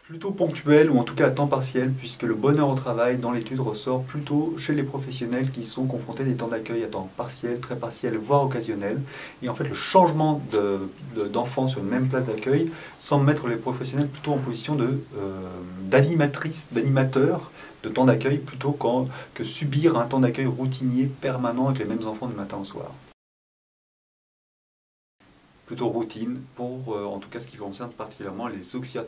Plutôt ponctuel ou en tout cas à temps partiel, puisque le bonheur au travail dans l'étude ressort plutôt chez les professionnels qui sont confrontés à des temps d'accueil à temps partiel, très partiel, voire occasionnel. Et en fait, le changement d'enfant sur une même place d'accueil semble mettre les professionnels plutôt en position d'animatrice, d'animateur de temps d'accueil, plutôt que subir un temps d'accueil routinier permanent avec les mêmes enfants du matin au soir. Plutôt routine pour, en tout cas, ce qui concerne particulièrement les auxiliaires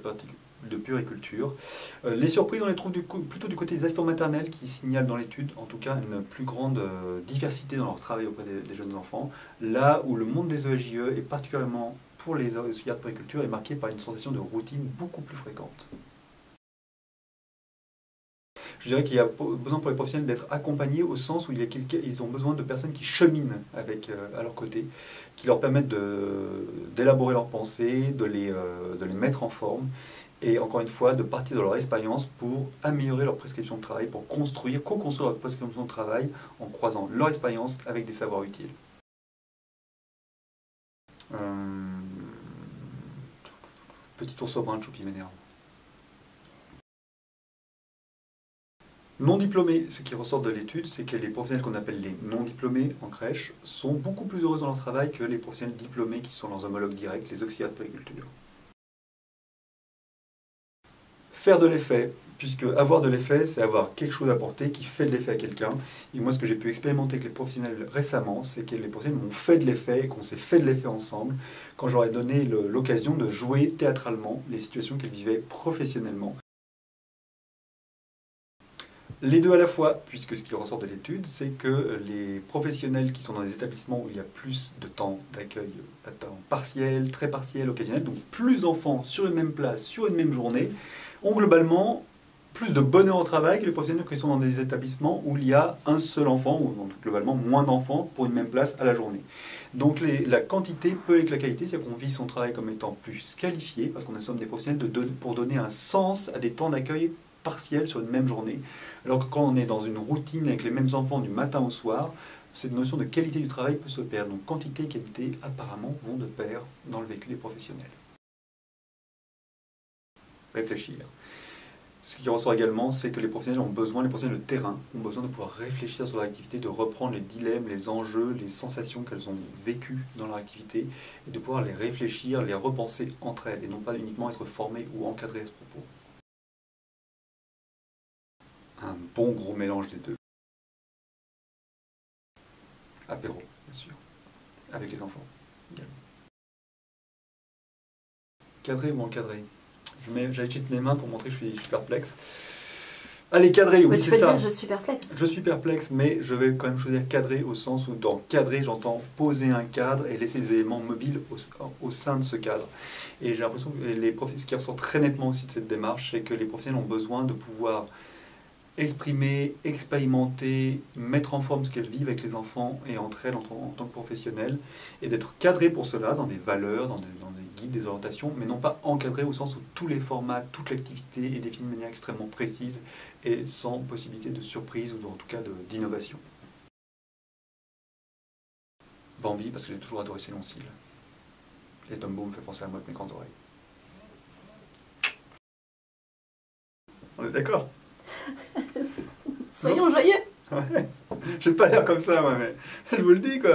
de puériculture. Les surprises, on les trouve plutôt du côté des assistants maternels qui signalent dans l'étude, en tout cas, une plus grande diversité dans leur travail auprès des jeunes enfants, là où le monde des ESJE, et particulièrement pour les auxiliaires de puériculture, est marqué par une sensation de routine beaucoup plus fréquente. Je dirais qu'il y a besoin pour les professionnels d'être accompagnés au sens où ils ont besoin de personnes qui cheminent à leur côté, qui leur permettent d'élaborer leurs pensées, de les mettre en forme, et encore une fois, de partir de leur expérience pour améliorer leur prescription de travail, pour co-construire leur prescription de travail en croisant leur expérience avec des savoirs utiles. Petit ours brun de choupi m'énerve. Non diplômés, ce qui ressort de l'étude, c'est que les professionnels qu'on appelle les non diplômés en crèche sont beaucoup plus heureux dans leur travail que les professionnels diplômés qui sont leurs homologues directs, les auxiliaires de puériculture. Faire de l'effet, puisque avoir de l'effet, c'est avoir quelque chose à apporter qui fait de l'effet à quelqu'un. Et moi, ce que j'ai pu expérimenter avec les professionnels récemment, c'est que les professionnels m'ont fait de l'effet et qu'on s'est fait de l'effet ensemble quand j'aurais donné l'occasion de jouer théâtralement les situations qu'ils vivaient professionnellement. Les deux à la fois, puisque ce qui ressort de l'étude, c'est que les professionnels qui sont dans des établissements où il y a plus de temps d'accueil à temps partiel, très partiel, occasionnel, donc plus d'enfants sur une même place, sur une même journée, ont globalement plus de bonheur au travail que les professionnels qui sont dans des établissements où il y a un seul enfant, ou donc globalement moins d'enfants pour une même place à la journée. Donc la quantité peut avec la qualité, c'est-à-dire qu'on vit son travail comme étant plus qualifié, parce qu'on assomme des professionnels pour donner un sens à des temps d'accueil partiels sur une même journée. Alors que quand on est dans une routine avec les mêmes enfants du matin au soir, cette notion de qualité du travail peut se perdre. Donc quantité et qualité, apparemment, vont de pair dans le vécu des professionnels. Réfléchir. Ce qui ressort également, c'est que les professionnels de terrain ont besoin de pouvoir réfléchir sur leur activité, de reprendre les dilemmes, les enjeux, les sensations qu'elles ont vécues dans leur activité, et de pouvoir les réfléchir, les repenser entre elles, et non pas uniquement être formés ou encadrés à ce propos. Un bon gros mélange des deux. Apéro, bien sûr, avec les enfants également. Cadré ou encadré? J'agite mes mains pour montrer que je suis perplexe. Allez, cadré, oui, c'est ça. Dire je suis perplexe. Je suis perplexe, mais je vais quand même choisir cadré au sens où dans cadré, j'entends poser un cadre et laisser des éléments mobiles au sein de ce cadre. Et j'ai l'impression que ce qui ressort très nettement aussi de cette démarche, c'est que les professionnels ont besoin de pouvoir exprimer, expérimenter, mettre en forme ce qu'elles vivent avec les enfants et entre elles en tant que professionnelles, et d'être cadrées pour cela dans des valeurs, dans des guides, des orientations, mais non pas encadrées au sens où tous les formats, toute l'activité est définie de manière extrêmement précise et sans possibilité de surprise ou en tout cas d'innovation. Bambi, parce que j'ai toujours adoré ses longs cils. Et Dumbo me fait penser à moi avec mes grandes oreilles. On est d'accord? Soyons joyeux. Ouais. J'ai pas l'air comme ça, moi, mais je vous le dis, quoi.